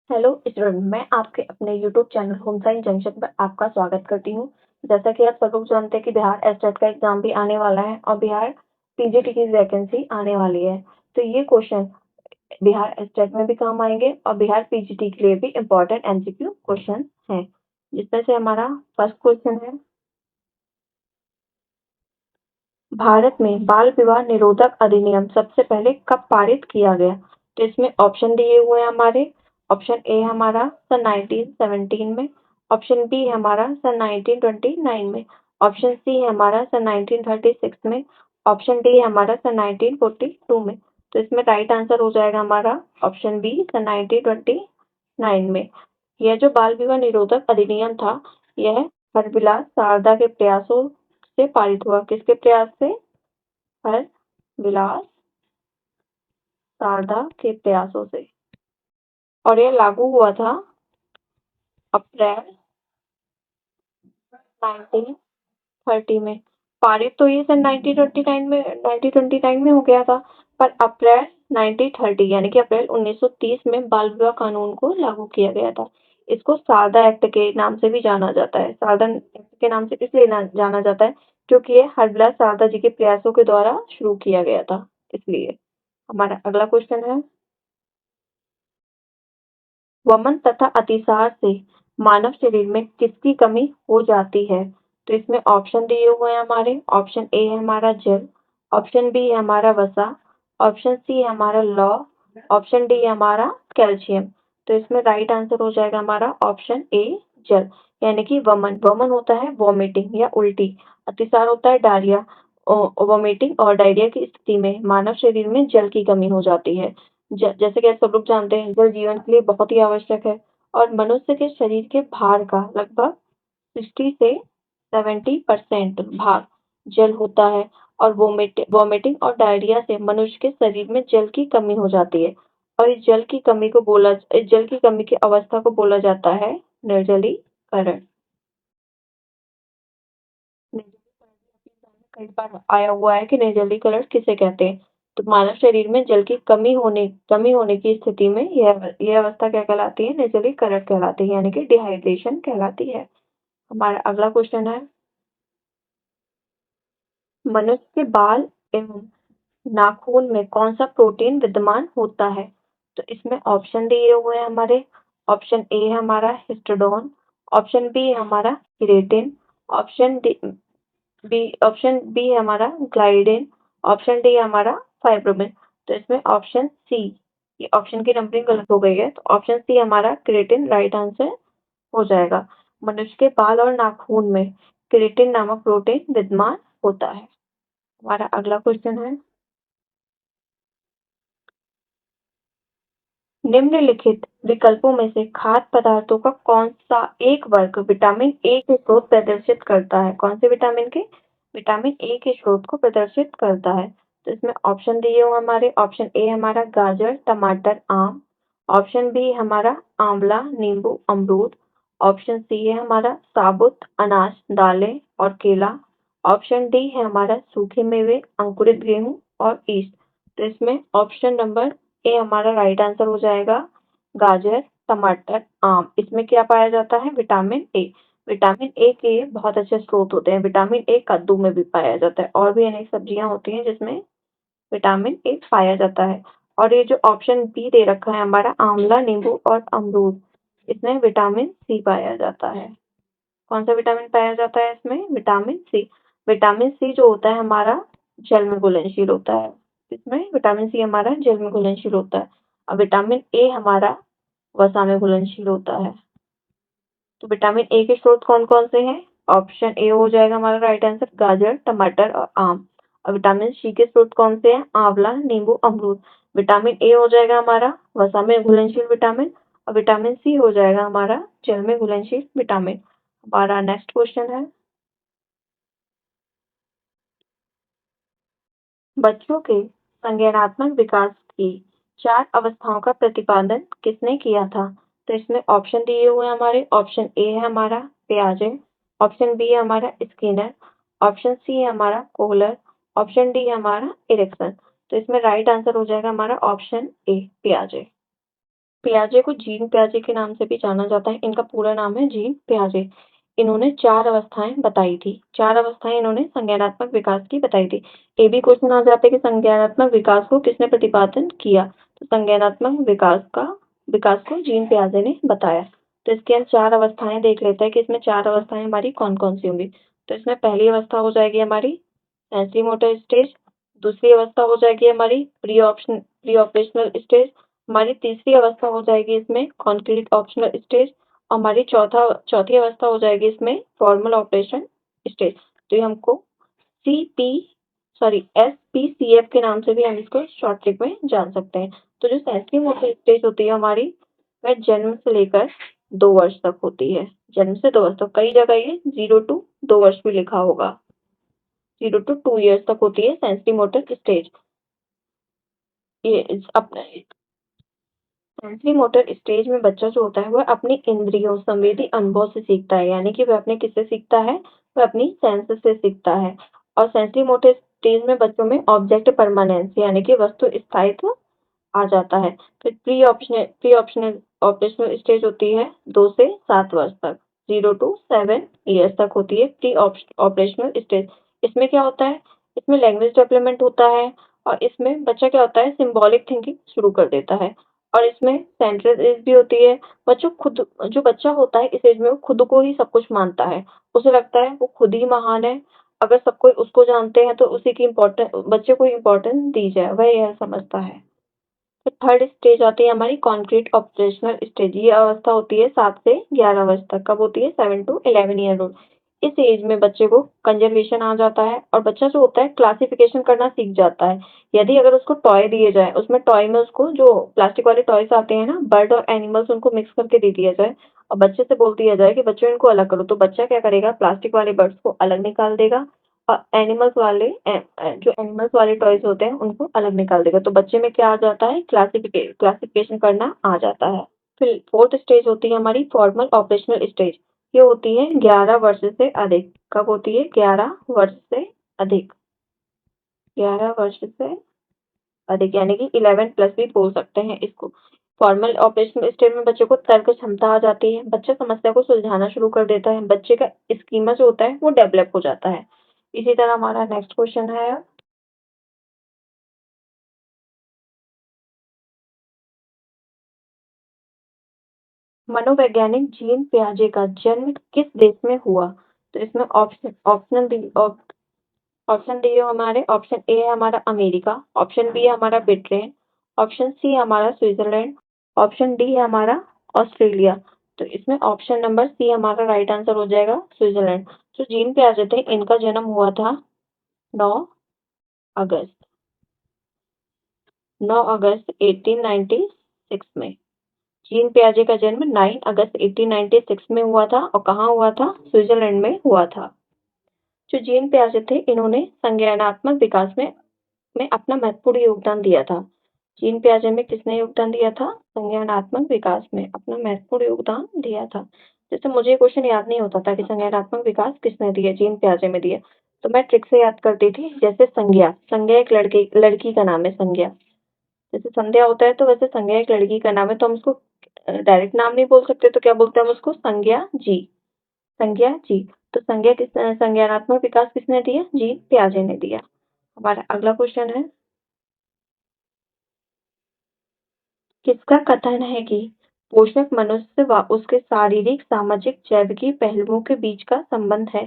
Hello student, मैं आपके अपने YouTube channel home science junction पर आपका स्वागत करती हूँ। जैसा कि आप सब लोग जानते हैं कि बिहार एस्टेट का एग्जाम भी आने वाला है और बिहार पीजीटी की वैकेंसी आने वाली है। तो ये क्वेश्चन बिहार एस्टेट में भी काम आएंगे और बिहार पीजीटी के लिए भी इम्पोर्टेंट एमसीक्यू क्वेश्चन है। जिसमें से हमारा फर्स्ट क्वेश्चन है, भारत में बाल विवाह निरोधक अधिनियम सबसे पहले कब पारित किया गया? तो इसमें ऑप्शन दिए हुए हैं हमारे। ऑप्शन ए हमारा सन 1917 में, ऑप्शन बी हमारा सन 1929 में, ऑप्शन सी हमारा सन 1936 में, ऑप्शन डी हमारा सन 1942 में। तो इसमें राइट आंसर हो जाएगा हमारा ऑप्शन बी सन 1929 में। यह जो बाल विवाह निरोधक अधिनियम था, यह हरविलास सारदा के प्रयासों से पारित हुआ। किसके प्रयास से? हरविलास सारदा के प्रयासों से। और यह लागू हुआ था अप्रैल 1930 में। पारित तो ये सन 1929 में हो गया था, पर अप्रैल 1930 यानी कि अप्रैल 1930 में बाल विवाह कानून को लागू किया गया था। इसको सारदा एक्ट के नाम से भी जाना जाता है। सारदा एक्ट के नाम से इसलिए जाना जाता है क्योंकि ये हरविलास सारदा जी के प्रयासों के द्वारा शुरू किया गया था, इसलिए। हमारा अगला क्वेश्चन है, वमन तथा अतिसार से मानव शरीर में किसकी कमी हो जाती है? तो इसमें ऑप्शन दिए हुए हैं हमारे। ऑप्शन ए है हमारा जल, ऑप्शन बी है हमारा वसा, ऑप्शन सी है हमारा लौह, ऑप्शन डी है हमारा कैल्शियम। तो इसमें राइट आंसर हो जाएगा हमारा ऑप्शन ए जल, यानी कि वमन। वमन होता है वॉमिटिंग या उल्टी, अतिसार होता है डायरिया। वॉमिटिंग और डायरिया की स्थिति में मानव शरीर में जल की कमी हो जाती है। जैसे कि आप सब लोग जानते हैं, जल जीवन के लिए बहुत ही आवश्यक है और मनुष्य के शरीर के भार का लगभग 60 से 70% भाग जल होता है। और वोमिटिंग और डायरिया से मनुष्य के शरीर में जल की कमी हो जाती है और इस जल की कमी की अवस्था को बोला जाता है निर्जलीकरण। कई बार आया हुआ है कि निर्जलीकरण किसे कहते हैं। तो मानव शरीर में जल की कमी होने की स्थिति में यह अवस्था क्या कहलाती है? निर्जलीकरण कहलाती है, यानी कि डिहाइड्रेशन कहलाती है। हमारा अगला क्वेश्चन है, मनुष्य के बाल एवं नाखून में कौन सा प्रोटीन विद्यमान होता है? तो इसमें ऑप्शन दिए हुए हैं हमारे। ऑप्शन ए है हमारा हिस्टोडोन, ऑप्शन बी है हमारा keratin, option D B option B है हमारा ग्लाइडिन, ऑप्शन डी है हमारा फाइब्रोमिन। तो इसमें ऑप्शन सी, ये ऑप्शन की नंबरिंग गलत हो गई है, तो ऑप्शन सी हमारा केराटिन राइट आंसर हो जाएगा। मनुष्य के बाल और नाखून में केराटिन नामक प्रोटीन विद्यमान होता है। हमारा अगला क्वेश्चन है, निम्नलिखित विकल्पों में से खाद्य पदार्थों का कौन सा एक वर्ग विटामिन ए के स्रोत प्रदर्शित करता है? कौन से विटामिन के? विटामिन ए के स्रोत को प्रदर्शित करता है। तो इसमें ऑप्शन दिए हुए हमारे। ऑप्शन ए हमारा गाजर, टमाटर, आम, ऑप्शन बी हमारा आंवला, नींबू, अमरूद, ऑप्शन सी है हमारा साबुत अनाज, दालें और केला, ऑप्शन डी है हमारा सूखे मेवे, अंकुरित गेहूं और ईस्ट। तो इसमें ऑप्शन नंबर ए हमारा राइट आंसर हो जाएगा, गाजर, टमाटर, आम। इसमें क्या पाया जाता है? Vitamin A. विटामिन ए के बहुत अच्छे स्रोत होते हैं। विटामिन ए कद्दू में भी पाया जाता है और भी अनेक सब्जियां होती हैं जिसमें विटामिन ए पाया जाता है। और ये जो ऑप्शन बी दे रखा है हमारा आंवला, नींबू और अमरूद, इसमें विटामिन सी पाया जाता है। कौन सा विटामिन पाया जाता है इसमें? Vitamin C. विटामिन सी जो होता है हमारा जल में घुलनशील होता है। इसमें विटामिन सी हमारा जल में घुलनशील होता है और विटामिन ए हमारा वसा में घुलनशील होता है। तो विटामिन ए के स्रोत कौन कौन से हैं? ऑप्शन ए हो जाएगा हमारा राइट आंसर, गाजर, टमाटर और आम। और विटामिन सी के स्रोत कौन से हैं? आंवला, नींबू, अमरूद। विटामिन ए हो जाएगा हमारा वसा में घुलनशील विटामिन और विटामिन सी हो जाएगा हमारा जल में घुलनशील विटामिन। हमारा नेक्स्ट क्वेश्चन है, बच्चों के संज्ञानात्मक विकास की 4 अवस्थाओं का प्रतिपादन किसने किया था? तो इसमें ऑप्शन दिए हुए हैं हमारे। ऑप्शन ए है हमारा पियाजे, ऑप्शन बी है हमारा स्किनर, ऑप्शन सी है हमारा कोहलर, ऑप्शन डी है हमारा एरिक्सन। तो इसमें राइट आंसर हो जाएगा हमारा ऑप्शन ए पियाजे। पियाजे को जीन पियाजे के नाम से भी जाना जाता है। इनका पूरा नाम है जीन पियाजे। इन्होंने 4 अवस्थाएँ बताई थी। 4 अवस्थाएँ इन्होंने संज्ञानात्मक विकास की बताई थी। ये भी क्वेश्चन आ जाता है कि संज्ञानात्मक विकास को किसने प्रतिपादन किया? तो संज्ञानात्मक विकास को जीन पियाजे ने बताया। तो इसके हम 4 अवस्थाएँ देख लेते हैं कि इसमें 4 अवस्थाएँ हमारी कौन-कौन सी होंगी। तो इसमें पहली अवस्था हो जाएगी हमारी सेंसरी मोटर स्टेज, दूसरी अवस्था हो जाएगी हमारी प्री ऑपरेशनल स्टेज, हमारी तीसरी अवस्था हो जाएगी इसमें कॉन्क्रीट ऑप्शनल स्टेज और हमारी चौथी अवस्था हो जाएगी इसमें फॉर्मल ऑपरेशन स्टेज। तो ये हमको SPCF के नाम से भी हम इसको शॉर्ट ट्रिक में जान सकते हैं। तो जो सेंसरी मोटर स्टेज होती है हमारी, वह जन्म से लेकर 2 वर्ष तक होती है। जन्म से 2 वर्ष तक, कई जगह ये 0 टू 2 वर्ष भी लिखा होगा। 0 टू 2 ईयर्स तक होती है सेंसरी मोटर स्टेज। ये अपना सेंसरी मोटर स्टेज में बच्चा जो होता है वह अपनी इंद्रियों, संवेदी अनुभव से सीखता है, यानी कि वह अपने किससे सीखता है? वह अपनी सेंसेस से सीखता है। और सेंसरी मोटर स्टेज में बच्चों में ऑब्जेक्ट परमानेंस यानी कि वस्तु स्थायित्व आ जाता है। फिर प्री ऑप्शनल ऑपरेशनल स्टेज होती है 2 से 7 वर्ष तक, 0 टू 7 ईयर्स तक होती है प्री ऑपरेशनल स्टेज। इसमें क्या होता है? इसमें लैंग्वेज डेवलपमेंट होता है और इसमें बच्चा क्या होता है? सिंबॉलिक थिंकिंग शुरू कर देता है। और इसमें सेंट्रल एज भी होती है। जो बच्चा होता है इस एज में वो खुद को ही सब कुछ मानता है। उसे लगता है वो खुद ही महान है। अगर सब कोई उसको जानते हैं तो उसी की बच्चे को इम्पोर्टेंस दी जाए, वह यह समझता है। फिर थर्ड स्टेज आती है हमारी कॉन्क्रीट ऑपरेशनल स्टेज। ये अवस्था होती है 7 से 11 वर्ष तक। कब होती है? 7 टू 11 ईयर ओल्ड। इस एज में बच्चे को कंजर्वेशन आ जाता है और बच्चा जो होता है क्लासिफिकेशन करना सीख जाता है। यदि अगर उसको टॉय दिए जाए, उसमें टॉय में उसको जो प्लास्टिक वाले टॉयज आते हैं ना, बर्ड और एनिमल्स, उनको मिक्स करके दे दिया जाए और बच्चे से बोल दिया जाए कि बच्चों इनको अलग करो, तो बच्चा क्या करेगा? प्लास्टिक वाले बर्ड्स को अलग निकाल देगा और जो एनिमल्स वाले टॉयज होते हैं उनको अलग निकाल देगा। तो बच्चे में क्या आ जाता है? क्लासिफिकेशन करना आ जाता है। फिर फोर्थ स्टेज होती है हमारी फॉर्मल ऑपरेशनल स्टेज। ये होती है 11 वर्ष से अधिक। कब होती है? 11 वर्ष से अधिक। 11 वर्ष से अधिक यानी कि 11 प्लस भी बोल सकते हैं इसको। फॉर्मल ऑपरेशनल स्टेज में बच्चे को तर्क क्षमता आ जाती है। बच्चा समस्या को सुलझाना शुरू कर देता है। बच्चे का स्कीमा जो होता है वो डेवलप हो जाता है। इसी तरह हमारा नेक्स्ट क्वेश्चन है, मनोवैज्ञानिक जीन पियाजे का जन्म किस देश में हुआ? तो इसमें ऑप्शन डी है हमारे। ऑप्शन ए है हमारा अमेरिका, ऑप्शन बी है हमारा ब्रिटेन, ऑप्शन सी है हमारा स्विट्जरलैंड, ऑप्शन डी है हमारा ऑस्ट्रेलिया। तो इसमें ऑप्शन नंबर सी हमारा राइट आंसर हो जाएगा, स्विट्जरलैंड। जो जीन पियाजे थे इनका जन्म हुआ था 9 अगस्त 9 अगस्त 1896 में। जीन पियाजे का जन्म 9 अगस्त 1896 में हुआ था और कहाँ हुआ था? स्विट्जरलैंड में हुआ था। जो जीन पियाजे थे इन्होंने संज्ञानात्मक विकास में अपना महत्वपूर्ण योगदान दिया था। जीन पियाजे में किसने योगदान दिया था? संज्ञानात्मक विकास में अपना महत्वपूर्ण योगदान दिया था। जैसे मुझे ये क्वेश्चन याद नहीं होता था कि संज्ञानात्मक विकास किसने दिया, जीन पियाजे में दिया, तो मैं ट्रिक से याद करती थी। जैसे संज्ञा एक लड़की का नाम है, संज्ञा। जैसे संध्या होता है तो वैसे संज्ञा एक लड़की का नाम है, तो हम उसको डायरेक्ट नाम नहीं बोल सकते, तो क्या बोलते हैं हम उसको? संज्ञा जी। संज्ञा जी। तो संज्ञानात्मक विकास किसने दिया? जीन पियाजे ने दिया। हमारा अगला क्वेश्चन है, किसका कथन है कि पोषक मनुष्य व उसके शारीरिक, सामाजिक, जैविकी पहलुओं के बीच का संबंध है?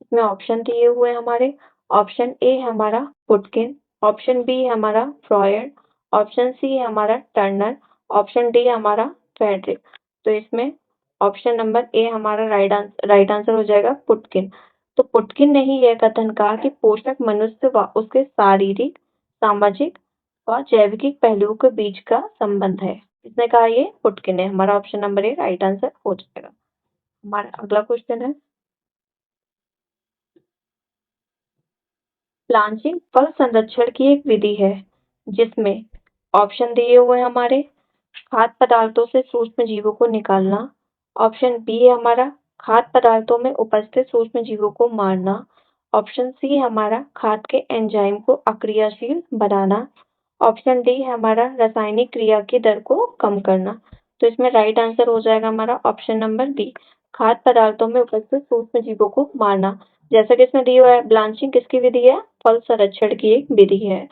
इसमें ऑप्शन दिए हुए हैं हमारे। ऑप्शन ए है हमारा पुटकिन, ऑप्शन बी है हमारा फ्रॉयड, ऑप्शन सी है हमारा टर्नर, ऑप्शन डी है हमारा फ्रेडरिक। तो इसमें ऑप्शन नंबर ए हमारा राइट आंसर हो जाएगा, पुटकिन। तो पुटकिन ने ही यह कथन कहा कि पोषक मनुष्य व उसके शारीरिक, सामाजिक और जैविक पहलुओं के बीच का संबंध है। किसने कहा? ये पुटकिन ने। हमारा option number A right answer हो जाएगा। हमारा अगला क्वेश्चन है, ब्लांचिंग फल संरक्षण की एक विधि है जिसमें ऑप्शन दिए हुए हैं हमारे, खाद्य पदार्थों से सूक्ष्म जीवों को निकालना, ऑप्शन बी है हमारा खाद्य पदार्थों में उपस्थित सूक्ष्म जीवों को मारना, ऑप्शन सी है हमारा खाद्य के एंजाइम को अक्रियाशील बनाना, ऑप्शन डी है हमारा रासायनिक क्रिया की दर को कम करना। तो इसमें राइट आंसर हो जाएगा हमारा ऑप्शन नंबर बी, खाद्य पदार्थों में उपस्थित सूक्ष्म जीवों को मारना। जैसा कि इसमें दिया हुआ है, ब्लांचिंग किसकी विधि है? फल संरक्षण की एक विधि है।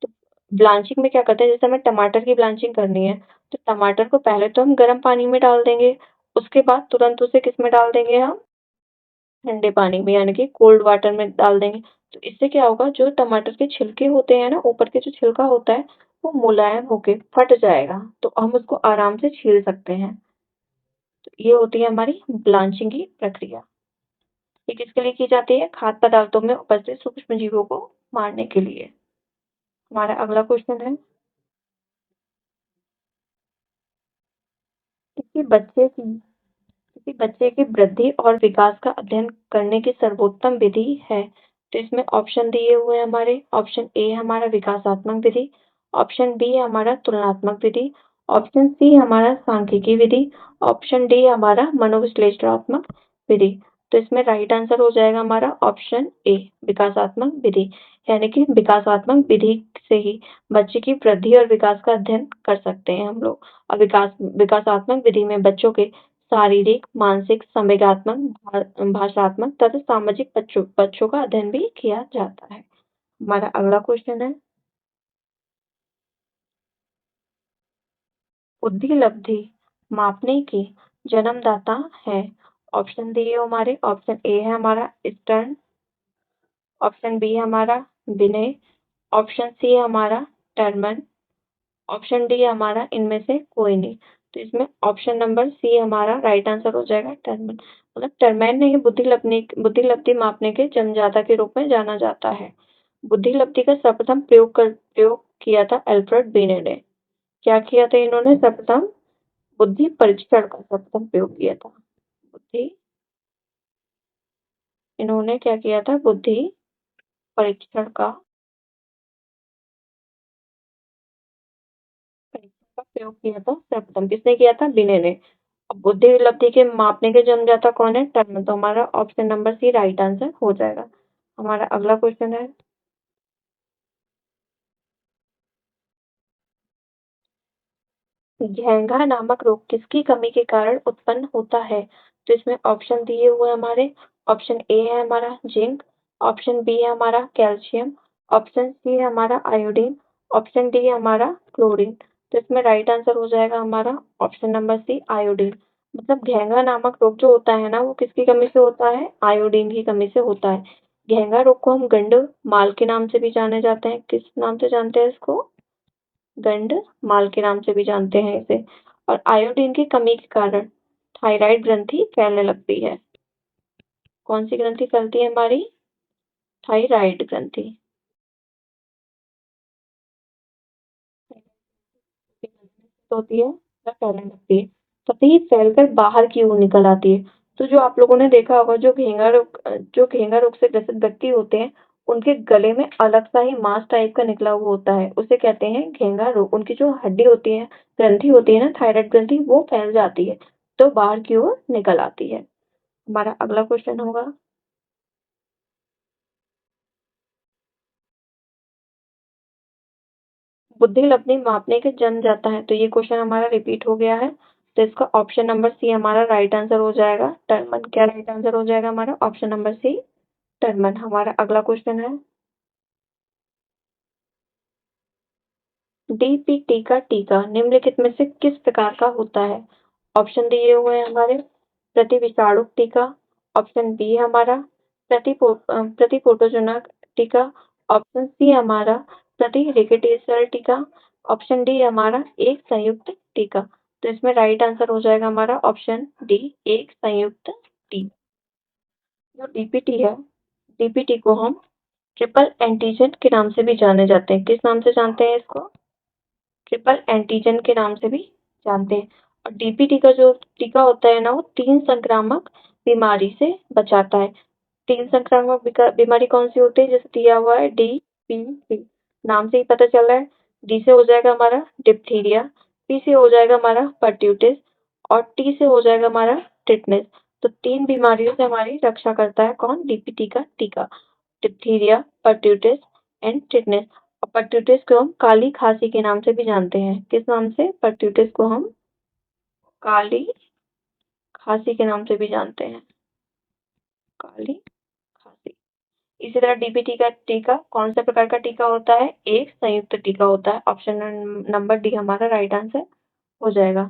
तो ब्लांचिंग में क्या करते हैं, जैसे हमें टमाटर की ब्लांचिंग करनी है, तो टमाटर को पहले तो हम गर्म पानी में डाल देंगे, उसके बाद तुरंत उसे किसमें डाल देंगे हम? ठंडे पानी में, यानी कि कोल्ड वाटर में डाल देंगे। तो इससे क्या होगा, जो टमाटर के छिलके होते हैं ना, ऊपर के जो छिलका होता है, वो मुलायम होके फट जाएगा, तो हम उसको आराम से छील सकते हैं। तो ये होती है हमारी ब्लांचिंग की प्रक्रिया। ये किसके लिए की जाती है? खाद्य पदार्थों में उपस्थित सूक्ष्म जीवों को मारने के लिए। हमारा अगला क्वेश्चन है, किसी बच्चे की किसी बच्चे की वृद्धि और विकास का अध्ययन करने की सर्वोत्तम विधि है। तो इसमें ऑप्शन दिए हुए हैं हमारे, ऑप्शन ए हमारा विकासात्मक विधि, ऑप्शन बी हमारा तुलनात्मक विधि, ऑप्शन सी हमारा सांख्यिकी विधि, ऑप्शन डी हमारा मनोविश्लेषणात्मक विधि। तो इसमें राइट आंसर हो जाएगा हमारा ऑप्शन ए, विकासात्मक विधि। यानी कि विकासात्मक विधि से ही बच्चे की वृद्धि और विकास का अध्ययन कर सकते हैं हम लोग। और विकासात्मक विधि में बच्चों के शारीरिक, मानसिक, संवेगात्मक, भाषात्मक तथा सामाजिक पक्षों का अध्ययन भी किया जाता है। हमारा अगला क्वेश्चन है, बुद्धि लब्धि मापने की जन्मदाता है। ऑप्शन दिए हो हमारे, ऑप्शन ए है हमारा स्टर्न, ऑप्शन बी है हमारा विनय, ऑप्शन सी है हमारा टर्मन, ऑप्शन डी है हमारा इनमें से कोई नहीं। तो इसमें ऑप्शन नंबर सी हमारा राइट आंसर हो जाएगा, टर्मन। मतलब टर्मैन ने ही बुद्धि लब्धि मापने के जन्मदाता के रूप में जाना जाता है। बुद्धि लब्धि का सर्वप्रथम प्रयोग किया था अल्फ्रेड बिने ने। क्या किया था इन्होंने? सर्वप्रथम बुद्धि परीक्षण का सर्वप्रथम प्रयोग किया था। बुद्धि इन्होंने क्या किया था? बुद्धि परीक्षण का प्रयोग किया था सर्वप्रथम। किसने किया था? बिने ने। अब बुद्धि लब्धि के मापने के जन्मदाता कौन है? टर्मन। तो हमारा option number C right answer हो जाएगा। हमारा अगला क्वेश्चन है, घेंघा नामक रोग किसकी कमी के कारण उत्पन्न होता है? तो इसमें ऑप्शन दिए हुए हैं हमारे, ऑप्शन ए है हमारा जिंक, ऑप्शन बी है हमारा कैल्शियम, ऑप्शन सी है हमारा आयोडीन, ऑप्शन डी है हमारा क्लोरीन। तो इसमें राइट आंसर हो जाएगा हमारा ऑप्शन नंबर सी आयोडीन। मतलब घेंघा नामक रोग जो होता है ना, वो किसकी कमी से होता है? आयोडीन की कमी से होता है। घेंघा रोग को हम गंड माल के नाम से भी जाने जाते हैं। किस नाम से जानते हैं इसको? गंड माल के नाम से भी जानते हैं इसे। और आयोडीन की कमी के कारण थायराइड ग्रंथि फैलने लगती है। कौन सी ग्रंथि फैलती है हमारी? थायराइड ग्रंथि। होती है या फैलने लगती है, तभी फैलकर बाहर की ओर निकल आती है। तो जो आप लोगों ने देखा होगा, जो घेंघा रोग से ग्रसित व्यक्ति होते हैं, उनके गले में अलग सा ही मांस टाइप का निकला हुआ होता है, उसे कहते हैं घेंघा रोग। उनकी जो हड्डी होती है, ग्रंथि होती है ना, थायराइड ग्रंथि, वो फैल जाती है, तो बाहर की ओर निकल आती है। हमारा अगला क्वेश्चन होगा, बुद्धि लब्धि मापने के जम जाता है। तो ये क्वेश्चन हमारा रिपीट हो गया है। तो इसका ऑप्शन नंबर सी हमारा राइट आंसर हो जाएगा, टर्मन। क्या राइट आंसर हो जाएगा हमारा? Option number C Terman. हमारा अगला क्वेश्चन है, डीपीटी का टीका निम्नलिखित में से किस प्रकार का होता है? ऑप्शन दिए हुए हैं हमारे, प्रतिविषाणु टीका, ऑप्शन बी हमारा प्रतिपोटोजनक टीका, ऑप्शन सी हमारा प्रति रिकेटेशियल टीका, ऑप्शन डी हमारा एक संयुक्त टीका। तो इसमें राइट आंसर हो जाएगा हमारा ऑप्शन डी, एक संयुक्त टीका। जो डीपीटी है, डीपीटी को हम ट्रिपल एंटीजन के नाम से भी जाने जाते हैं। किस नाम से जानते हैं इसको? ट्रिपल एंटीजन के नाम से भी जानते हैं। और डीपीटी का जो टीका होता है ना, वो 3 संक्रामक बीमारी से बचाता है। 3 संक्रामक बीमारी कौन-सी होती है? जैसे दिया हुआ है डीपीटी, नाम से ही पता चल रहा है। डी से हो जाएगा हमारा डिप्थीरिया, पी से हो जाएगा हमारा परट्यूटिस और टी से हो जाएगा हमारा टिटनेस। तो 3 बीमारियों से हमारी रक्षा करता है कौन? डीपीटी का टीका। Diphtheria, pertussis and tetanus. और परट्यूटिस को हम काली खांसी के नाम से भी जानते हैं। किस नाम से? परट्यूटिस को हम काली खांसी के नाम से भी जानते हैं, काली खांसी। इसी तरह डीबीटी का टीका कौन से प्रकार का टीका होता है? एक संयुक्त टीका होता है। ऑप्शन नंबर डी हमारा राइट आंसर हो जाएगा।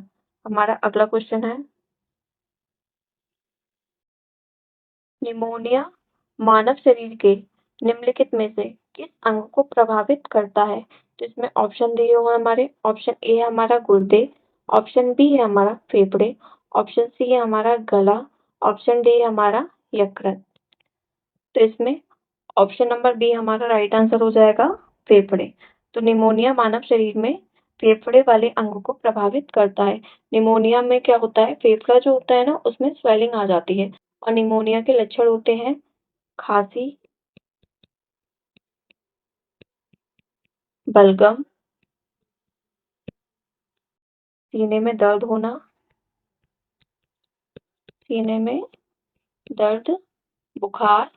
हमारा अगला क्वेश्चन है, निमोनिया मानव शरीर के निम्नलिखित में से किस अंग को प्रभावित करता है? तो इसमें ऑप्शन दिए हुए हैं हमारे, ऑप्शन ए है हमारा गुर्दे, ऑप्शन बी है हमारा फेफड़े, ऑप्शन सी है हमारा गला, ऑप्शन डी है हमारा यकृत। तो इसमें ऑप्शन नंबर बी हमारा राइट आंसर हो जाएगा, फेफड़े। तो निमोनिया मानव शरीर में फेफड़े वाले अंग को प्रभावित करता है। निमोनिया में क्या होता है, फेफड़ा जो होता है ना उसमें स्वेलिंग आ जाती है और निमोनिया के लक्षण होते हैं खांसी, बलगम, सीने में दर्द होना, सीने में दर्द, बुखार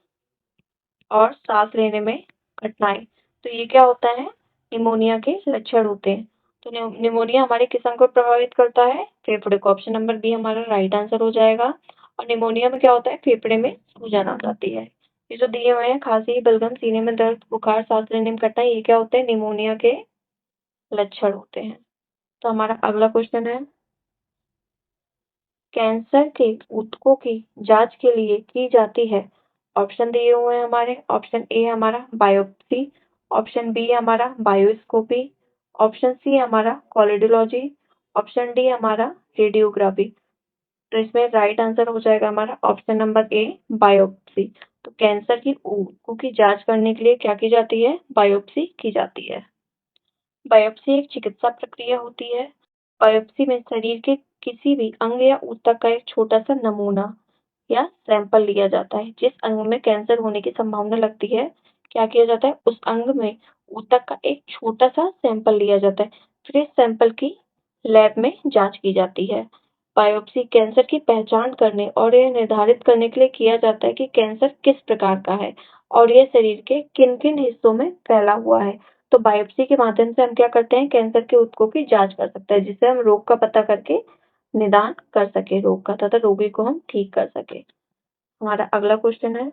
और सांस लेने में कठिनाई। तो ये क्या होता है, निमोनिया के लक्षण होते हैं। तो निमोनिया हमारे किस अंग को प्रभावित करता है? फेफड़े को। ऑप्शन नंबर बी हमारा राइट आंसर हो जाएगा। और निमोनिया में क्या होता है, फेफड़े में सूजन आ जाती है। ये जो दिए हुए हैं खांसी, बलगम, सीने में दर्द, बुखार, सांस लेने में कठिनाई, ये क्या होते हैं, निमोनिया के लक्षण होते हैं। तो हमारा अगला क्वेश्चन है, कैंसर के ऊतकों की जांच के लिए की जाती है। ऑप्शन दिए हुए हैं हमारे, ऑप्शन ए हमारा बायोप्सी, ऑप्शन बी हमारा बायोस्कोपी, ऑप्शन सी हमारा कोलिडोलॉजी, ऑप्शन डी हमारा रेडियोग्राफी। तो इसमें राइट आंसर हो जाएगा हमारा ऑप्शन नंबर ए, बायोप्सी। तो कैंसर की ऊतकों की जांच करने के लिए क्या की जाती है, बायोप्सी की जाती है। बायोप्सी एक चिकित्सा प्रक्रिया होती है। बायोप्सी में शरीर के किसी भी अंग या ऊतक का एक छोटा सा नमूना या सैंपल लिया जाता है। जिस अंग में कैंसर होने की संभावना लगती है, क्या किया जाता है, उस अंग में ऊतक का एक छोटा सा सैंपल लिया जाता है। फिर इस सैंपल की लैब में जांच की जाती है। बायोप्सी कैंसर की पहचान करने और यह निर्धारित करने के लिए किया जाता है कि कैंसर किस प्रकार का है और यह शरीर के किन-किन हिस्सों में फैला हुआ है। तो बायोप्सी के माध्यम से हम क्या करते हैं, कैंसर के ऊतकों की जांच कर सकते हैं, जिससे हम रोग का पता करके निदान कर सके रोग का, तथा रोगी को हम ठीक कर सके। हमारा अगला क्वेश्चन है,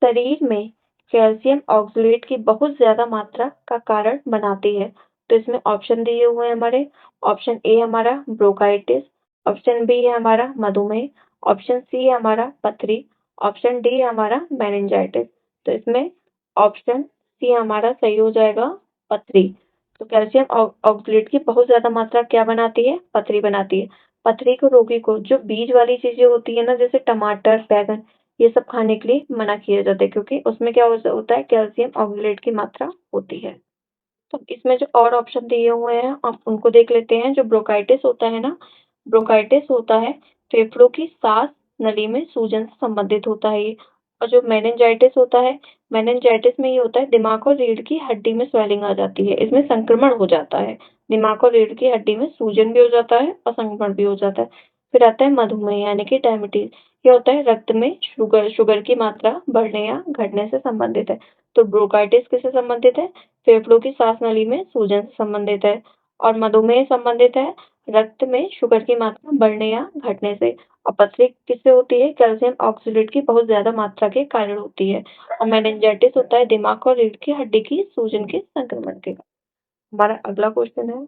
शरीर में कैल्शियम ऑक्सलेट की बहुत ज्यादा मात्रा का कारण बनाती है। तो इसमें ऑप्शन दिए हुए हैं हमारे, ऑप्शन ए हमारा ब्रोंकाइटिस, ऑप्शन बी है हमारा मधुमेह, ऑप्शन सी है हमारा पथरी, ऑप्शन डी है हमारा मेनिंजाइटिस। तो इसमें ऑप्शन सी हमारा सही हो जाएगा, पथरी। तो कैल्शियम ऑक्सलेट की बहुत ज्यादा मात्रा क्या बनाती है, पथरी बनाती है। पथरी को रोगी को जो बीज वाली चीजें होती है ना, जैसे टमाटर, बैंगन, ये सब खाने के लिए मना किया जाता है, क्योंकि उसमें क्या होता है, कैल्शियम ऑक्सलेट की मात्रा होती है। तो इसमें जो और ऑप्शन दिए हुए हैं आप उनको देख लेते हैं। जो ब्रोंकाइटिस होता है ना, ब्रोंकाइटिस होता है फेफड़ों की सांस नली में सूजन से संबंधित होता है ये। और जो मेनिंजाइटिस होता है, मेनिंजाइटिस में ये होता है दिमाग और रीढ़ की हड्डी में स्वेलिंग आ जाती है, इसमें संक्रमण हो जाता है, दिमाग और रीढ़ की हड्डी में सूजन भी हो जाता है और संक्रमण भी हो जाता है। फिर आता है मधुमेह यानी कि डायबिटीज, ये होता है रक्त में शुगर की मात्रा बढ़ने या घटने से संबंधित है। तो ब्रोंकाइटिस किससे संबंधित है, फेफड़ों की सांस नली में सूजन से संबंधित है। और मधुमेह संबंधित है रक्त में शुगर की मात्रा बढ़ने या घटने से। और पथरी किससे होती है, कैल्शियम ऑक्सलेट की बहुत ज्यादा मात्रा के कारण होती है। और मेनिंजाइटिस होता है दिमाग और रीढ़ की हड्डी की सूजन के संक्रमण के कारण। हमारा अगला क्वेश्चन है,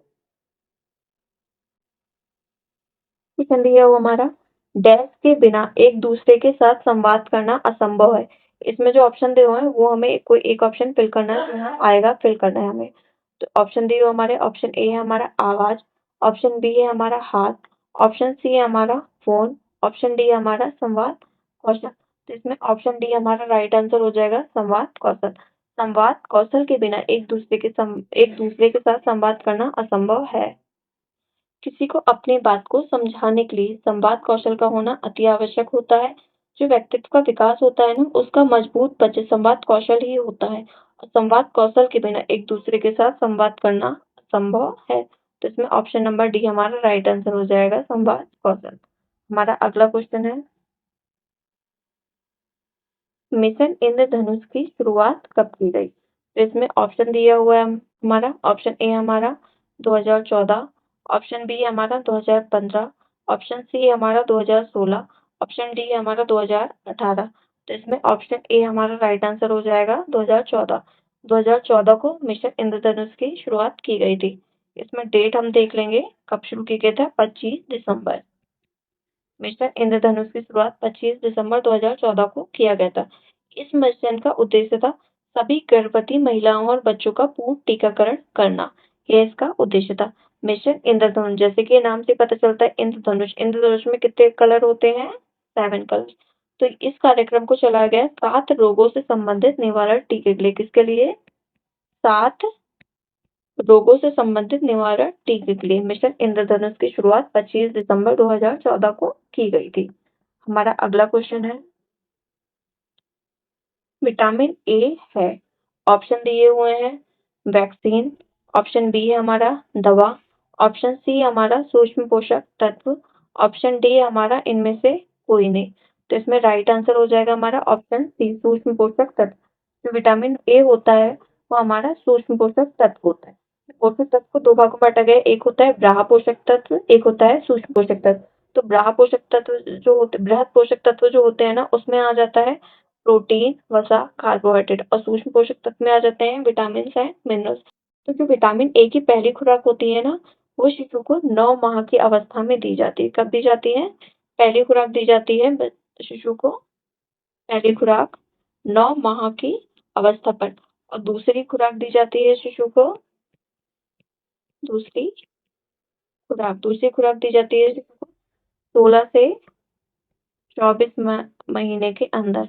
क्वेश्चन दिया हुआ हमारा, डैश के बिना एक दूसरे के साथ संवाद करना असंभव है। इसमें जो ऑप्शन दिए हुए हैं वो हमें कोई एक ऑप्शन फिल करना है, यहाँ आएगा फिल करना है हमें। तो ऑप्शन दिए हुए हमारे, ऑप्शन ए है हमारा आवाज, ऑप्शन बी है हमारा हाथ, ऑप्शन सी है हमारा फोन, ऑप्शन डी है हमारा संवाद कौशल। तो इसमें ऑप्शन डी हमारा राइट आंसर हो जाएगा, संवाद कौशल। संवाद कौशल के बिना एक दूसरे के साथ संवाद करना असंभव है। किसी को अपनी बात को समझाने के लिए संवाद कौशल का होना अति आवश्यक होता है। जो व्यक्तित्व का विकास होता है ना, उसका मजबूत पक्ष संवाद कौशल ही होता है। और संवाद कौशल के बिना एक दूसरे के साथ संवाद करना संभव है। तो इसमें ऑप्शन नंबर डी हमारा राइट आंसर हो जाएगा, संवाद कौशल। हमारा अगला क्वेश्चन है, मिशन इंद्रधनुष की शुरुआत कब की गई? तो इसमें ऑप्शन दिया हुआ है हमारा, ऑप्शन ए हमारा 2014, ऑप्शन बी हमारा 2015, ऑप्शन सी हमारा 2016, ऑप्शन डी हमारा 2018। तो इसमें ऑप्शन ए हमारा राइट आंसर हो जाएगा 2014। 2014 को मिशन इंद्रधनुष की शुरुआत की गई थी। इसमें डेट हम देख लेंगे कब शुरू की गई था, 25 दिसंबर। मिशन इंद्रधनुष की शुरुआत 25 दिसंबर 2014 को किया गया था। इस मिशन का उद्देश्य था सभी गर्भवती महिलाओं और बच्चों का पूर्ण टीकाकरण करना। यह इसका उद्देश्य था। मिशन इंद्रधनुष, जैसे कि नाम से पता चलता है इंद्रधनुष, इंद्रधनुष में कितने कलर होते हैं? 7 कलर। तो इस कार्यक्रम को चलाया गया 7 रोगों से संबंधित निवारक टीके के लिए। किसके लिए? 7 रोगों से संबंधित निवारक टीके के लिए मिशन इंद्रधनुष की शुरुआत 25 दिसंबर 2014 को की गई थी। हमारा अगला क्वेश्चन है, विटामिन ए है, ऑप्शन दिए हुए हैं वैक्सीन, ऑप्शन बी है हमारा दवा, ऑप्शन सी हमारा सूक्ष्म पोषक तत्व, ऑप्शन डी हमारा इनमें से कोई नहीं। तो इसमें राइट आंसर हो जाएगा हमारा ऑप्शन सी, सूक्ष्म पोषक तत्व। जो विटामिन ए होता है वो हमारा सूक्ष्म पोषक तत्व होता है। पोषक तत्व को दो भागों में बांटा गया है, एक होता है ब्राह पोषक तत्व, एक होता है सूक्ष्म पोषक तत्व। तो ब्राह पोषक तत्व जो होते, बृहद पोषक तत्व जो होते हैं ना, उसमें आ जाता है प्रोटीन, वसा, कार्बोहाइड्रेट, और सूक्ष्म पोषक तत्व में आ जाते हैं विटामिन एंड मिनरल्स। तो जो विटामिन ए की पहली खुराक होती है ना, वो शिशु को 9 माह की अवस्था में दी जाती है। कब दी जाती है? पहली खुराक दी जाती है शिशु को, पहली खुराक 9 माह की अवस्था पर, और दूसरी खुराक दी जाती है शिशु को, दूसरी खुराक दी जाती है शिशु को 16 से 24 महीने के अंदर,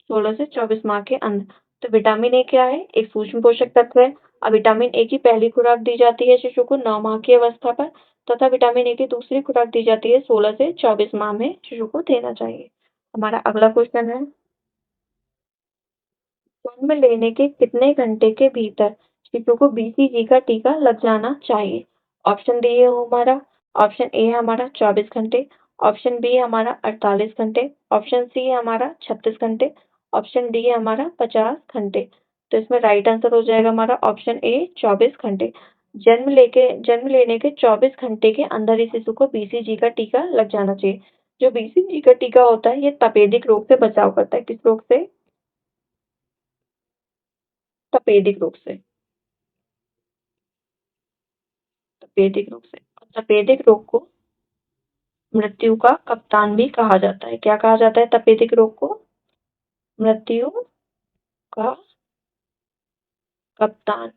16 से 24 माह के अंदर। तो विटामिन ए क्या है? एक सूक्ष्म पोषक तत्व है। अब विटामिन ए की पहली खुराक दी जाती है शिशु को 9 माह की अवस्था पर, तथा विटामिन ए की दूसरी खुराक दी जाती है 16 से 24 माह में शिशु को देना चाहिए। हमारा अगला क्वेश्चन है, जन्म लेने के कितने घंटे के भीतर शिशु को बीसीजी का टीका लग जाना चाहिए? ऑप्शन डी है हमारा, ऑप्शन ए है हमारा 24 घंटे, ऑप्शन बी है हमारा 48 घंटे, ऑप्शन सी है हमारा 36 घंटे, ऑप्शन डी है हमारा 50 घंटे। तो इसमें राइट आंसर हो जाएगा हमारा ऑप्शन ए 24 घंटे। जन्म लेने के 24 घंटे के अंदर ही शिशु को बीसीजी का टीका लग जाना चाहिए। जो बीसीजी का टीका होता है, ये तपेदिक रोग से बचाव करता है। किस रोग से? तपेदिक रोग से। तपेदिक रोग से। और तपेदिक रोग को मृत्यु का कप्तान भी कहा जाता है। क्या कहा जाता है तपेदिक रोग को? मृत्यु का कप्तान।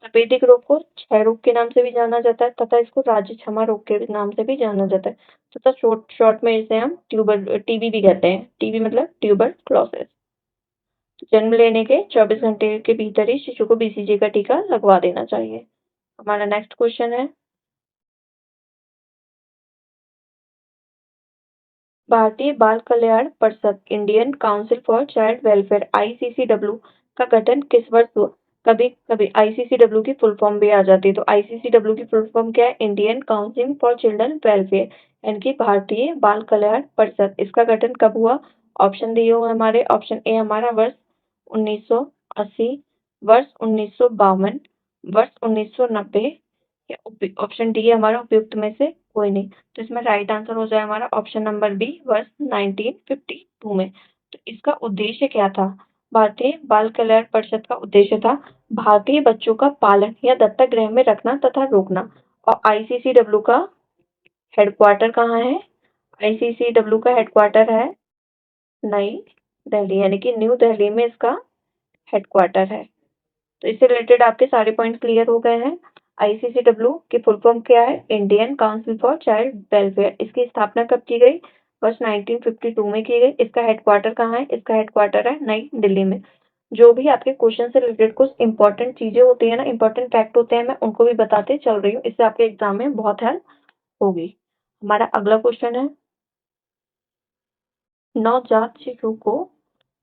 तपेदिक रोग को क्षय रोग के नाम से भी जाना जाता है, तथा इसको राज्य क्षमा रोग के नाम से भी जाना जाता है, तथा शॉर्ट में इसे हम टीबी भी कहते हैं। टीबी मतलब ट्यूबरक्लोसिस। जन्म लेने के 24 घंटे के भीतर ही शिशु को बीसीजी का टीका लगवा देना चाहिए। हमारा नेक्स्ट क्वेश्चन है, भारतीय बाल कल्याण परिषद Indian council for child welfare ICCW का गठन किस वर्ष हुआ? कभी कभी आईसीसीडब्ल्यू की फुल फॉर्म भी आ जाती है। तो आईसीसीडब्ल्यू की फुल फॉर्म क्या है? Indian council for children welfare, यानी कि भारतीय बाल कल्याण परिषद। इसका गठन कब हुआ? ऑप्शन दिए हुए हमारे, ऑप्शन ए हमारा वर्ष 1980, वर्ष 1952, वर्ष 1990, या ऑप्शन डी है हमारा उपयुक्त में से कोई नहीं। तो इसमें राइट आंसर हो जाए हमारा ऑप्शन नंबर बी, वर्ष 1952 में। तो इसका उद्देश्य क्या था? भारतीय बाल कल्याण परिषद का उद्देश्य था भारतीय बच्चों का पालन या दत्तक गृह में रखना तथा रोकना। और आईसीसीडब्ल्यू का हेडक्वार्टर कहाँ है? आईसीसीडब्ल्यू का हेडक्वार्टर है नई दिल्ली, यानी कि न्यू दिल्ली में इसका हेडक्वार्टर है। तो इससे रिलेटेड आपके सारे पॉइंट क्लियर हो गए हैं। आईसीसीडब्ल्यू की फुल फॉर्म क्या है? Indian council for child welfare. इसकी स्थापना कब की गई? वर्ष 1952 में की गई। इसका हेडक्वार्टर कहाँ है? इसका हेडक्वार्टर है नई दिल्ली में। जो भी आपके क्वेश्चन से रिलेटेड कुछ इंपॉर्टेंट चीजें होती है ना, इंपॉर्टेंट फैक्ट होते हैं, मैं उनको भी बताते चल रही हूँ। इससे आपके एग्जाम में बहुत हेल्प होगी। हमारा अगला क्वेश्चन है, नवजात शिशु को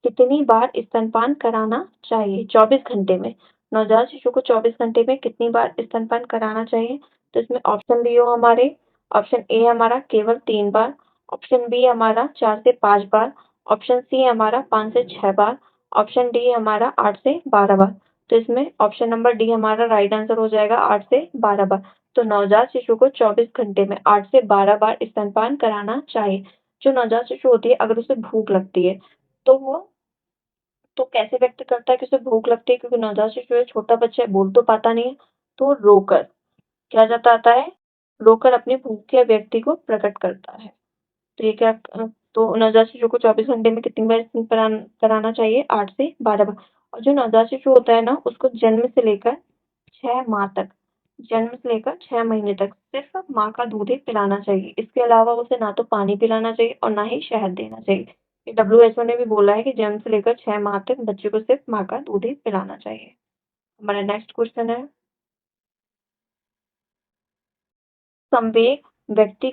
कितनी बार स्तनपान कराना चाहिए 24 घंटे में? नवजात शिशु को 24 घंटे में कितनी बार स्तनपान कराना चाहिए? तो इसमें ऑप्शन दिए हो हमारे, ऑप्शन ए हमारा केवल 3 बार, ऑप्शन बी हमारा 4 से 5 बार, ऑप्शन सी हमारा 5 से 6 बार, ऑप्शन डी हमारा 8 से 12 बार। तो इसमें ऑप्शन नंबर डी हमारा राइट आंसर हो जाएगा 8 से 12 बार। तो नवजात शिशु को 24 घंटे में 8 से 12 बार स्तनपान कराना चाहिए। जो नवजात शिशु होती है अगर उसे भूख लगती है तो वो तो कैसे व्यक्त करता है कि उसे भूख लगती है, क्योंकि नवजात शिशु है, छोटा बच्चा है, बोल तो पाता नहीं है, तो रोकर क्या जाता है, रोकर अपनी भूख के व्यक्ति को प्रकट करता है। तो ये क्या तो नवजात शिशु को 24 घंटे में कितनी बार स्तनपान कराना चाहिए? 8 से 12 बार। और जो नवजात शिशु होता है ना, उसको जन्म से लेकर 6 माह तक, जन्म से लेकर 6 महीने तक सिर्फ माँ का दूध ही पिलाना चाहिए। इसके अलावा उसे ना तो पानी पिलाना चाहिए और ना ही शहद देना चाहिए। ये WHO ने भी बोला है कि जन्म से लेकर 6 माह तक बच्चे को सिर्फ माँ का दूध ही पिलाना चाहिए। हमारा नेक्स्ट क्वेश्चन है, संवेग व्यक्ति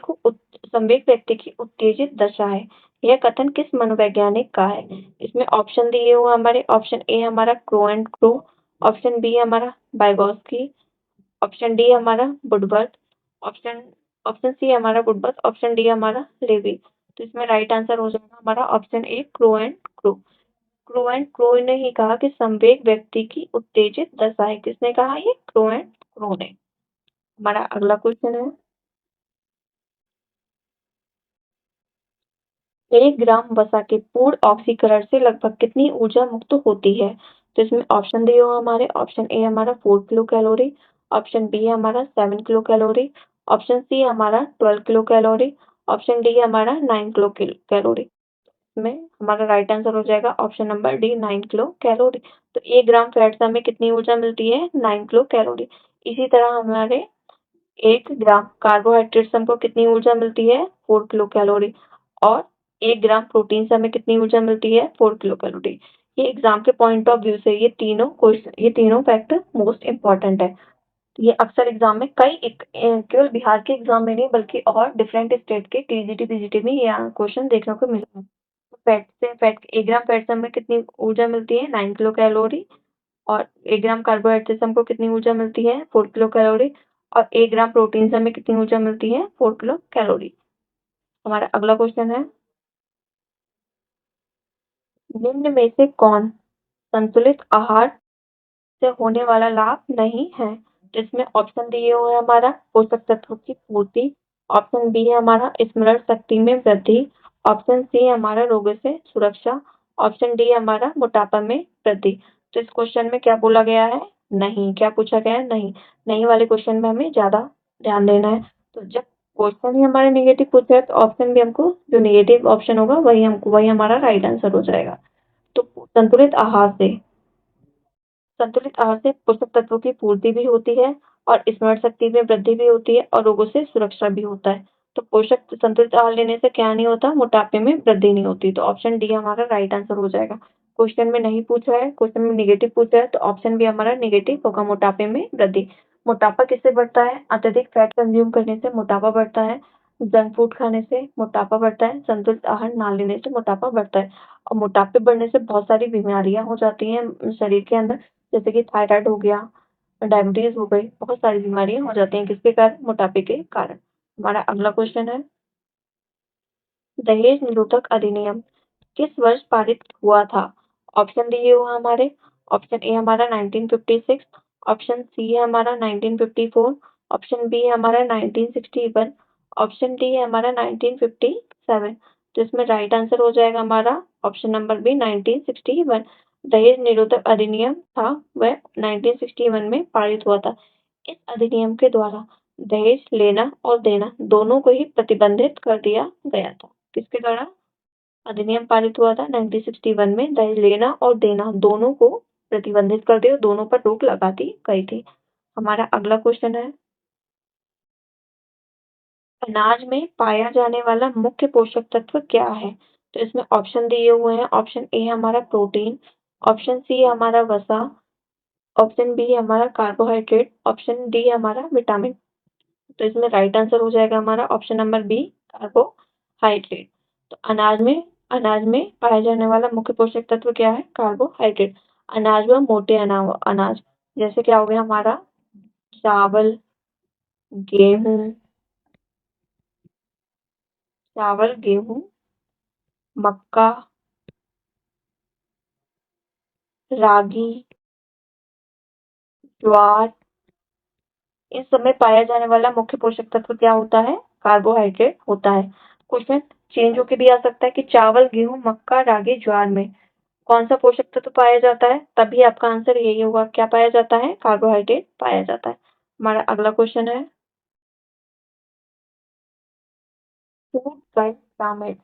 की उत्तेजित दशा है। यह कथन किस मनोवैज्ञानिक का है? इसमें ऑप्शन दिए हुए हमारे, ऑप्शन ए हमारा Crow and Crow, option B हमारा बाइगोस्की, ऑप्शन डी हमारा वुडवर्थ, ऑप्शन ऑप्शन सी हमारा वुडवर्थ, ऑप्शन डी हमारा लेवी। तो इसमें राइट आंसर हो जाएगा हमारा option A Crow and Crow. Crow and Crow ने ही कहा कि संवेग व्यक्ति की उत्तेजित दशा है। किसने कहा? ये क्रो एंड क्रो ने। हमारा अगला क्वेश्चन है, 1 ग्राम वसा के पूर्ण ऑक्सीकरण से लगभग कितनी ऊर्जा मुक्त होती है? तो इसमें ऑप्शन दिए हुए हमारे, ऑप्शन ए हमारा 4 किलो कैलोरी, ऑप्शन बी हमारा 7 किलो कैलोरी, ऑप्शन सी हमारा 12 किलो कैलोरी, ऑप्शन डी हमारा 9 किलो कैलोरी। इसमें हमारा राइट आंसर हो जाएगा option number D 9 kilo calorie. तो 1 ग्राम फैट से हमें कितनी ऊर्जा मिलती है? 9 किलो कैलोरी। इसी तरह हमारे 1 ग्राम कार्बोहाइड्रेट से हमको कितनी ऊर्जा मिलती है? 4 किलो कैलोरी। और 1 ग्राम प्रोटीन से हमें कितनी ऊर्जा मिलती है? 4 किलो कैलोरी। ये एग्जाम के पॉइंट ऑफ व्यू से ये तीनों फैक्ट मोस्ट इम्पोर्टेंट है। ये अक्सर एग्जाम में केवल बिहार के एग्जाम में नहीं बल्कि और डिफरेंट स्टेट के टीजीटी पीजीटी में ये क्वेश्चन देखने को मिला है। तो फैट 1 ग्राम फैट से हमें कितनी ऊर्जा मिलती है? 9 किलो कैलोरी। और 1 ग्राम कार्बोहाइड्रेट से हमको कितनी ऊर्जा मिलती है? 4 किलो कैलोरी। और 1 ग्राम प्रोटीन से हमें कितनी ऊर्जा मिलती है? 4 किलो कैलोरी। हमारा अगला क्वेश्चन है, निम्न में से कौन संतुलित आहार से होने वाला लाभ नहीं है? जिसमें ऑप्शन दिए हुए हैं हमारा पोषक तत्वों की पूर्ति, ऑप्शन बी है हमारा स्मरण शक्ति में वृद्धि, ऑप्शन सी है हमारा रोगों से सुरक्षा, ऑप्शन डी है हमारा मोटापा में वृद्धि। तो इस क्वेश्चन में क्या बोला गया है? नहीं। क्या पूछा गया है? नहीं। नहीं वाले क्वेश्चन में हमें ज्यादा ध्यान देना है। तो जब क्वेश्चन ही हमारे नेगेटिव पूछा है तो ऑप्शन भी हमको, जो नेगेटिव ऑप्शन होगा वही हमारा राइट आंसर हो जाएगा। तो संतुलित आहार से पोषक तत्वों की पूर्ति भी होती है और स्मरण शक्ति में वृद्धि भी होती है और रोगों से सुरक्षा भी होता है। तो पोषक संतुलित आहार लेने से क्या नहीं होता? मोटापे में वृद्धि नहीं होती। तो ऑप्शन डी हमारा राइट आंसर हो जाएगा। क्वेश्चन में नहीं पूछा है, क्वेश्चन में नेगेटिव पूछा है तो ऑप्शन बी हमारा नेगेटिव होगा, मोटापे में वृद्धि। मोटापा किससे बढ़ता है? अत्यधिक फैट कंज्यूम करने से मोटापा बढ़ता है, जंक फूड खाने से मोटापा बढ़ता है, संतुलित आहार ना लेने से मोटापा बढ़ता है। और मोटापे बढ़ने से बहुत सारी बीमारियां हो जाती हैं शरीर के अंदर, जैसे कि थायराइड हो गया, डायबिटीज हो गई, बहुत सारी बीमारियां हो जाती हैं किसके कारण? मोटापे के कारण। हमारा अगला क्वेश्चन है, दहेज निरोधक अधिनियम किस वर्ष पारित हुआ था? ऑप्शन दिए हुए हमारे, ऑप्शन ए हमारा 1956, ऑप्शन सी है हमारा 1954, ऑप्शन बी है हमारा 1961, ऑप्शन डी है हमारा 1957। तो इसमें राइट आंसर हो जाएगा हमारा ऑप्शन नंबर बी 1961। दहेज निरोधक अधिनियम था वह 1961 में पारित हुआ था। इस अधिनियम के द्वारा दहेज लेना और देना दोनों को ही प्रतिबंधित कर दिया गया था। किसके द्वारा अधिनियम पारित हुआ था? 1961 में दहेज लेना और देना दोनों को प्रतिबंधित कर दिया, दोनों पर रोक लगा दी गई थी। हमारा अगला क्वेश्चन है, अनाज में पाया जाने वाला मुख्य पोषक तत्व क्या है? तो इसमें ऑप्शन दिए हुए हैं, ऑप्शन ए हमारा प्रोटीन, ऑप्शन सी हमारा वसा, ऑप्शन बी हमारा कार्बोहाइड्रेट, ऑप्शन डी हमारा विटामिन। तो इसमें राइट आंसर हो जाएगा हमारा ऑप्शन नंबर बी कार्बोहाइड्रेट। तो अनाज में पाया जाने वाला मुख्य पोषक तत्व क्या है? कार्बोहाइड्रेट। अनाज व मोटे अनाज जैसे क्या हो गया हमारा? चावल, गेहूं, गेहूं, मक्का, रागी, ज्वार, इस समय पाया जाने वाला मुख्य पोषक तत्व क्या होता है? कार्बोहाइड्रेट होता है। क्वेश्चन चेंज होके भी आ सकता है कि चावल, गेहूं, मक्का, रागी, ज्वार में कौन सा पोषक तत्व पाया जाता है? तभी आपका आंसर यही होगा, क्या पाया जाता है? कार्बोहाइड्रेट पाया जाता है। हमारा अगला क्वेश्चन है, फूड डाइट पिरामिड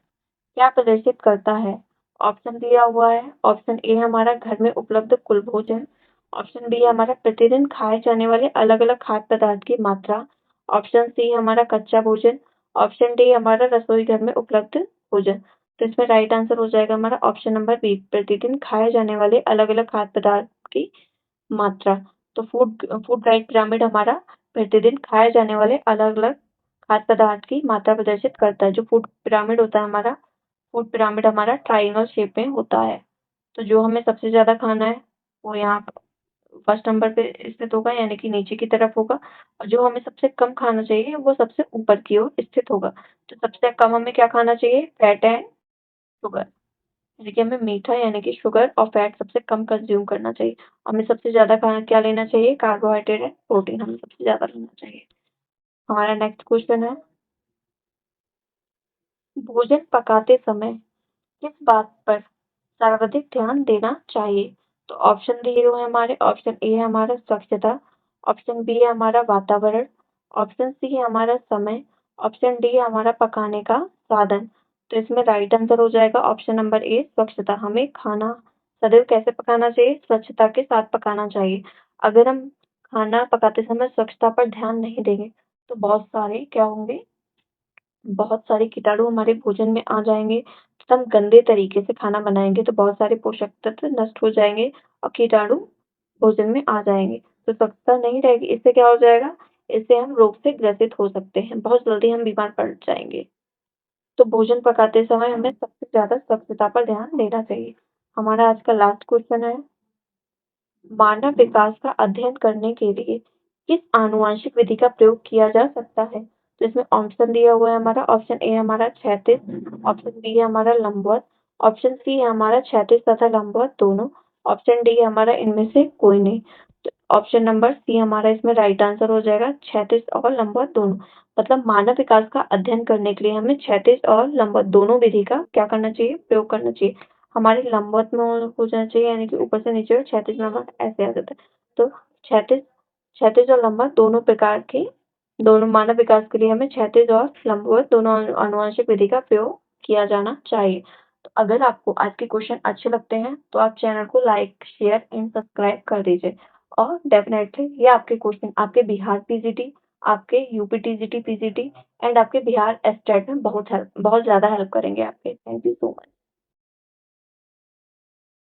क्या प्रदर्शित करता है? ऑप्शन दिया हुआ है। ऑप्शन ए हमारा घर में उपलब्ध कुल भोजन। ऑप्शन बी हमारा प्रतिदिन खाए जाने वाले अलग अलग खाद्य पदार्थ की मात्रा। ऑप्शन सी हमारा कच्चा भोजन। ऑप्शन डी हमारा रसोई घर में उपलब्ध भोजन। तो इसमें राइट आंसर हो जाएगा हमारा ऑप्शन नंबर बी, प्रतिदिन खाए जाने वाले अलग अलग खाद्य पदार्थ की मात्रा। तो फूड फूड डाइट पिरामिड हमारा प्रतिदिन खाए जाने वाले अलग अलग खाद्य पदार्थ की मात्रा प्रदर्शित करता है। जो फूड पिरामिड होता है हमारा, फूड पिरामिड हमारा ट्रायंगल शेप में होता है। तो जो हमें सबसे ज़्यादा खाना है, वो यहाँ फर्स्ट नंबर पे स्थित होगा, यानी कि नीचे की तरफ होगा, और जो हमें सबसे कम खाना चाहिए, वो सबसे ऊपर की ओर स्थित होगा। तो सबसे कम हमें क्या खाना चाहिए? Fat and sugar. यानी कि हमें मीठा यानी कि शुगर और फैट सबसे कम कंज़्यूम करना चाहिए। हमें सबसे ज़्यादा खाना क्या लेना चाहिए? कार्बोहाइड्रेट एंड प्रोटीन हमें सबसे ज़्यादा लेना चाहिए। हमारा नेक्स्ट क्वेश्चन है, भोजन पकाते समय किस बात पर सर्वाधिक ध्यान देना चाहिए? तो ऑप्शन दिए हुए हैं हमारे, ऑप्शन ए है हमारा स्वच्छता, ऑप्शन बी है हमारा वातावरण, ऑप्शन सी है हमारा समय, ऑप्शन डी है हमारा पकाने का साधन। तो इसमें राइट आंसर हो जाएगा ऑप्शन नंबर ए, स्वच्छता। हमें खाना सदैव कैसे पकाना चाहिए? स्वच्छता के साथ पकाना चाहिए। अगर हम खाना पकाते समय स्वच्छता पर ध्यान नहीं देंगे, तो बहुत सारे क्या होंगे, बहुत सारे कीटाणु हमारे भोजन में आ जाएँगे। तो हम गंदे तरीके से खाना बनाएँगे तो बहुत सारे पोषक तत्व नष्ट हो जाएँगे और कीटाणु भोजन में आ जाएँगे। तो स्वच्छता नहीं रहेगी, इससे क्या हो जाएगा? इससे हम रोग से ग्रसित हो सकते हैं, बहुत जल्दी हम बीमार पड़ जाएँगे। तो भोजन पकाते समय हमें सबसे ज़्यादा स्वच्छता पर ध्यान देना चाहिए। हमारा आज का लास्ट क्वेश्चन है, मानव विकास का अध्ययन करने के लिए किस आनुवंशिक विधि का प्रयोग किया जा सकता है? तो इसमें ऑप्शन दिया हुआ है हमारा, ऑप्शन ए हमारा क्षैतिज, ऑप्शन बी है हमारा लंबवत, ऑप्शन सी है हमारा क्षैतिज तथा लंबवत दोनों, ऑप्शन डी है हमारा इनमें से कोई नहीं। तो ऑप्शन नंबर सी हमारा इसमें राइट आंसर हो जाएगा, क्षैतिज और लंबवत दोनों। मतलब मानव विकास का अध्ययन करने के लिए हमें क्षैतिज और लंबवत दोनों विधि का क्या करना चाहिए? प्रयोग करना चाहिए। हमारे लंबवत में हो जाना चाहिए, यानी कि ऊपर से नीचे, और क्षैतिज में हमारा ऐसे आ जाता है। तो क्षैतिज क्षैतिज और लंबवत दोनों प्रकार के, दोनों मानव विकास के लिए हमें क्षैतिज और लंबवत दोनों आनुवंशिक विधि का प्रयोग किया जाना चाहिए। तो अगर आपको आज के क्वेश्चन अच्छे लगते हैं तो आप चैनल को लाइक, शेयर एंड सब्सक्राइब कर दीजिए। और डेफिनेटली ये आपके क्वेश्चन आपके बिहार पीजीटी, आपके यूपी टीजीटी पीजीटी एंड आपके बिहार एस्टेट में बहुत ज़्यादा हेल्प करेंगे आपके। Thank you so much.